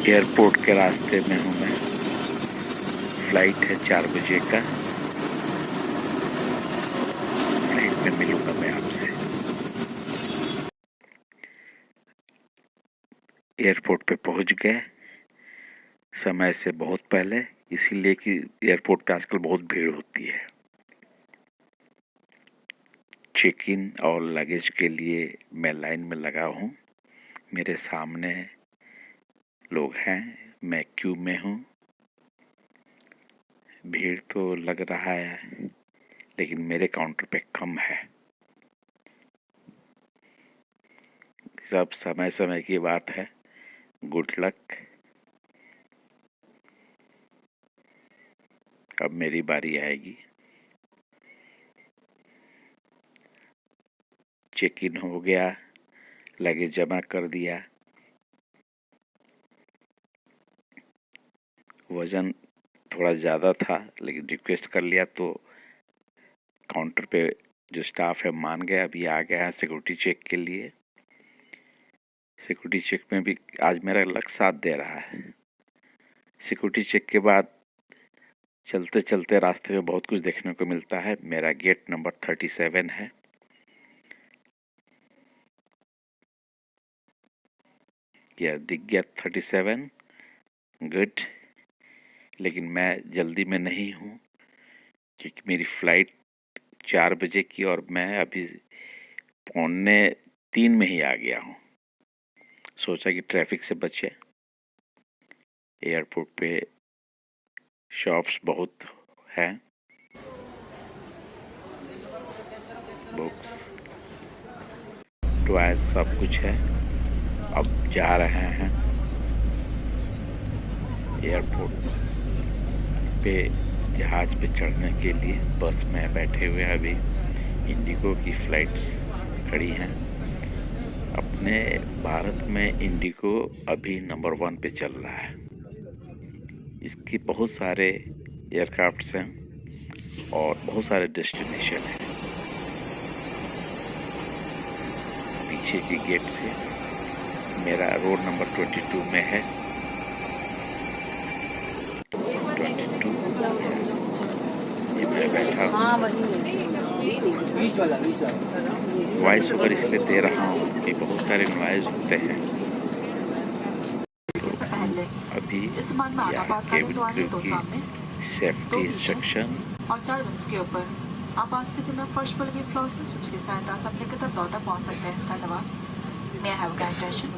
Airport के रास्ते में हूँ मैं। फ्लाइट है 4 बजे का। फ्लाइट में मिलूंगा मैं आपसे। एयरपोर्ट पे पहुंच गए समय से बहुत पहले, इसीलिए कि एयरपोर्ट पे आजकल बहुत भीड़ होती है। चेक इन और लगेज के लिए मैं लाइन में लगा हूँ। मेरे सामने लोग हैं, मैं क्यू में हूँ। भीड़ तो लग रहा है लेकिन मेरे काउंटर पे कम है। सब समय समय की बात है। Good luck. अब मेरी बारी आएगी। चेक इन हो गया, लगेज जमा कर दिया। वज़न थोड़ा ज़्यादा था लेकिन रिक्वेस्ट कर लिया तो काउंटर पे जो स्टाफ है मान गया। अभी आ गया है सिक्योरिटी चेक के लिए। सिक्योरिटी चेक में भी आज मेरा लक साथ दे रहा है। सिक्योरिटी चेक के बाद चलते चलते रास्ते में बहुत कुछ देखने को मिलता है। मेरा गेट नंबर 37 है। यह दिख गया 37। गुड। लेकिन मैं जल्दी में नहीं हूँ क्योंकि मेरी फ्लाइट 4 बजे की और मैं अभी 2:45 में ही आ गया हूँ। सोचा कि ट्रैफिक से बचे। एयरपोर्ट पे शॉप्स बहुत हैं, बुक्स, टॉयज, सब कुछ है। अब जा रहे हैं एयरपोर्ट पे जहाज पे चढ़ने के लिए। बस में बैठे हुए अभी इंडिगो की फ़्लाइट्स खड़ी हैं। अपने भारत में इंडिगो अभी नंबर 1 पे चल रहा है। इसके बहुत सारे एयरक्राफ्ट्स हैं और बहुत सारे डेस्टिनेशन हैं। पीछे की गेट से मेरा रोड नंबर 22 में है। 22 ये मैं बैठा हूँ। वॉइस ओवर इसलिए दे रहा हूँ कि बहुत सारे नॉइज़ होते हैं। तो अभी यहाँ केबिन क्रू की सेफ्टी इंस्ट्रक्शन। और 4 विंग्स के ऊपर आप आज स्थिति में फर्श पर लगे फ्लोर से स्विच की सहायता से अपने गंतव्य तक पहुंच सकते हैं। धन्यवाद। May I have your attention?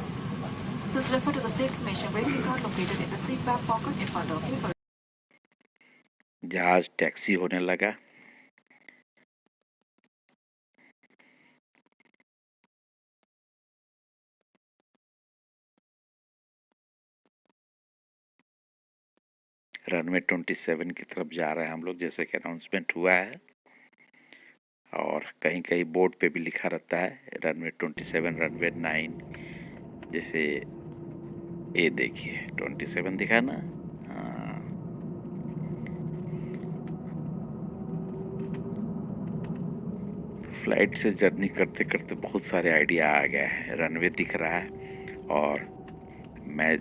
Please refer to the safe information waiting card located in the seat back pocket in front of you. जहाज टैक्सी होने लगा। रनवे 27 की तरफ जा रहे हैं हम लोग, जैसे कि अनाउंसमेंट हुआ है। और कहीं कहीं बोर्ड पे भी लिखा रहता है रनवे 27, रनवे 9। जैसे ये देखिए 27 दिखा ना। हाँ। फ्लाइट से जर्नी करते करते बहुत सारे आइडिया आ गए हैं। रनवे दिख रहा है और मैं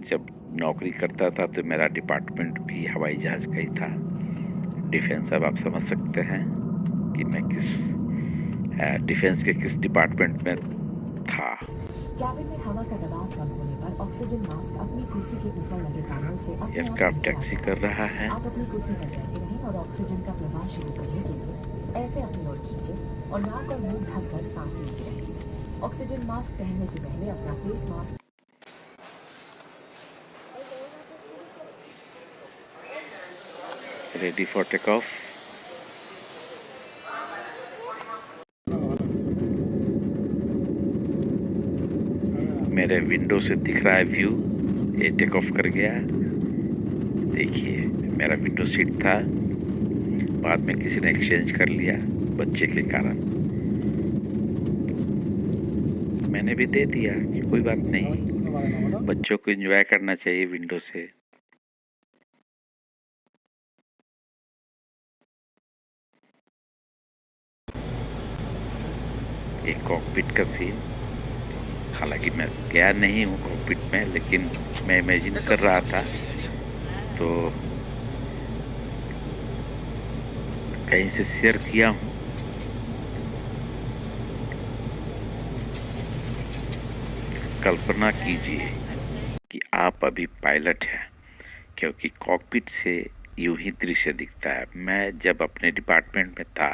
जब नौकरी करता था तो मेरा डिपार्टमेंट भी हवाई जहाज़ का ही था, डिफेंस। अब आप समझ सकते हैं कि मैं किस डिफेंस के किस डिपार्टमेंट में था। कैबिन में हवा का दबाव कम होने पर ऑक्सीजन मास्क अपनी कुर्सी के ऊपर लगे पैनल से अपने आप एयरक्राफ्ट नीचे टैक्सी आता कर है। रहा है। आप अपनी कुर्सी पर बैठे रहें और ऑक्सीजन का प्रवाह शुरू करने के लिए ऐसे अपनी ओर खींचे और नाक और मुंह ढककर सांस लेते रहें। ऑक्सीजन मास्क पहनने से पहले अपना face mask ready for take off. मेरे विंडो से दिख रहा है व्यू। ये टेक ऑफ कर गया। देखिए मेरा विंडो सीट था, बाद में किसी ने एक्सचेंज कर लिया बच्चे के कारण। मैंने भी दे दिया कि कोई बात नहीं, बच्चों को एंजॉय करना चाहिए विंडो से। एक कॉकपिट का सीन। हालांकि मैं गया नहीं हूँ कॉकपिट में, लेकिन मैं इमेजिन कर रहा था। तो कहीं से शेयर किया हूँ। कल्पना कीजिए कि आप अभी पायलट हैं, क्योंकि कॉकपिट से यूं ही दृश्य दिखता है। मैं जब अपने डिपार्टमेंट में था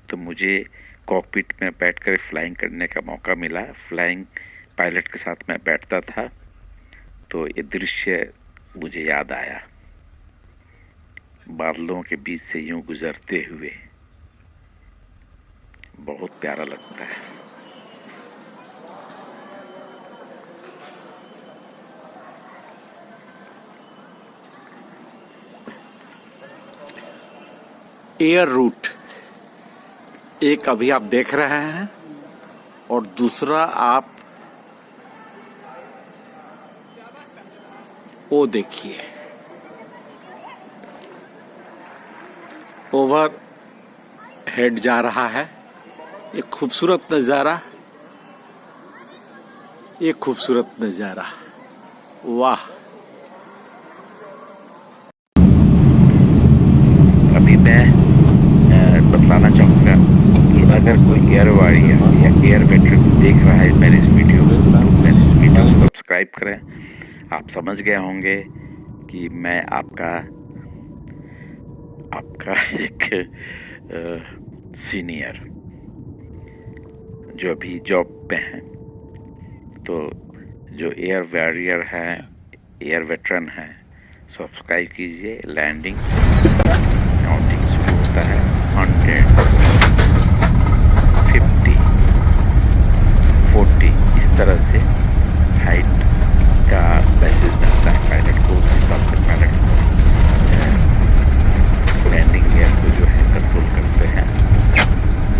तो मुझे कॉकपिट में बैठकर फ्लाइंग करने का मौका मिला। फ्लाइंग पायलट के साथ मैं बैठता था, तो ये दृश्य मुझे याद आया, बादलों के बीच से यूं गुजरते हुए। बहुत प्यारा लगता है। एयर रूट एक अभी आप देख रहे हैं, और दूसरा आप वो देखिए, ओवर हेड जा रहा है। एक खूबसूरत नजारा, एक खूबसूरत नजारा, वाह। अभी मैं बतलाना चाहूँगा कि अगर कोई एयर वॉरियर या एयर वेटरन देख रहा है मेरे इस वीडियो को, तो मेरे इस वीडियो को सब्सक्राइब करें। आप समझ गए होंगे कि मैं आपका एक सीनियर जो अभी जॉब पे हैं। तो जो एयर वॉरियर हैं, एयर वेटरन हैं, सब्सक्राइब कीजिए। लैंडिंग काउंटिंग शुरू होता है। 100, 50, 40 इस तरह से हाइट का मैसेज मिलता है पायलट को। उस हिसाब से पायलट लैंडिंग गियर को जो है कंट्रोल करते हैं।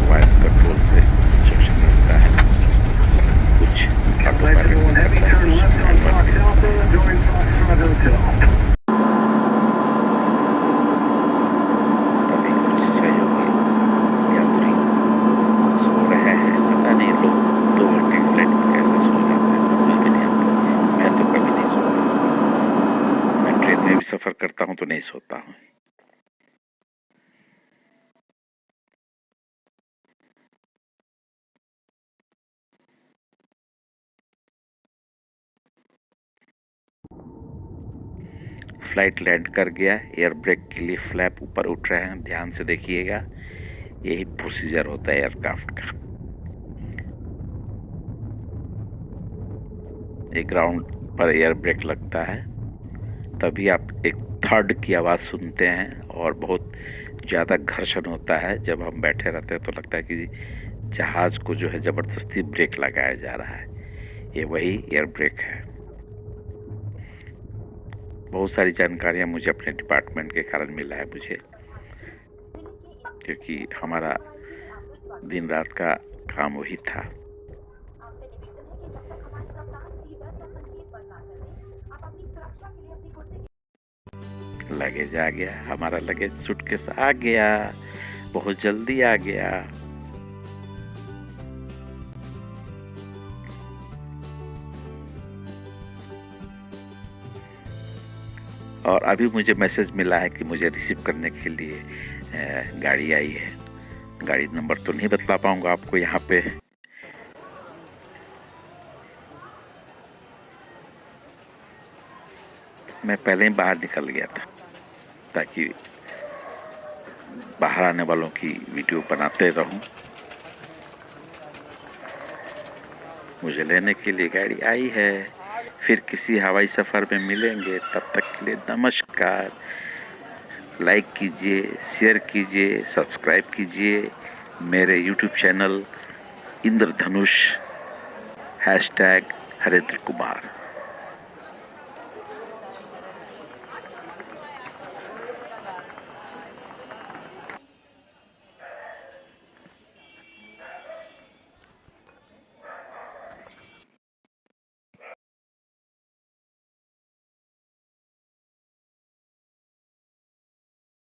वॉइस कंट्रोल से इंस्ट्रक्शन मिलता है। कुछ ऑटो पायलट में करता है, कुछ मैनुअल में करता है। अभी कुछ सहयोगी यात्री सो रहे हैं। पता नहीं लोग 2 घंटे की फ्लाइट में कैसे सो जाते हैं, समझ में नहीं आता। मैं तो कभी नहीं सोता। मैं ट्रेन में भी सफ़र करता हूँ तो नहीं सोता हूँ। फ्लाइट लैंड कर गया। एयर ब्रेक के लिए फ्लैप ऊपर उठ रहे हैं, ध्यान से देखिएगा। यही प्रोसीजर होता है एयरक्राफ्ट का। एक ग्राउंड पर एयर ब्रेक लगता है, तभी आप एक थर्ड की आवाज़ सुनते हैं, और बहुत ज़्यादा घर्षण होता है। जब हम बैठे रहते हैं तो लगता है कि जहाज़ को जो है ज़बरदस्ती ब्रेक लगाया जा रहा है। ये वही एयर ब्रेक है। बहुत सारी जानकारियाँ मुझे अपने डिपार्टमेंट के कारण मिला है मुझे, क्योंकि हमारा दिन रात का काम वही था। लगेज आ गया, हमारा लगेज सूटकेस आ गया, बहुत जल्दी आ गया। और अभी मुझे मैसेज मिला है कि मुझे रिसीव करने के लिए गाड़ी आई है। गाड़ी नंबर तो नहीं बतला पाऊंगा आपको यहाँ पे। मैं पहले ही बाहर निकल गया था ताकि बाहर आने वालों की वीडियो बनाते रहूं। मुझे लेने के लिए गाड़ी आई है। फिर किसी हवाई सफ़र में मिलेंगे, तब तक के लिए नमस्कार। लाइक कीजिए, शेयर कीजिए, सब्सक्राइब कीजिए मेरे यूट्यूब चैनल इंद्रधनुष #हरेंद्र कुमार।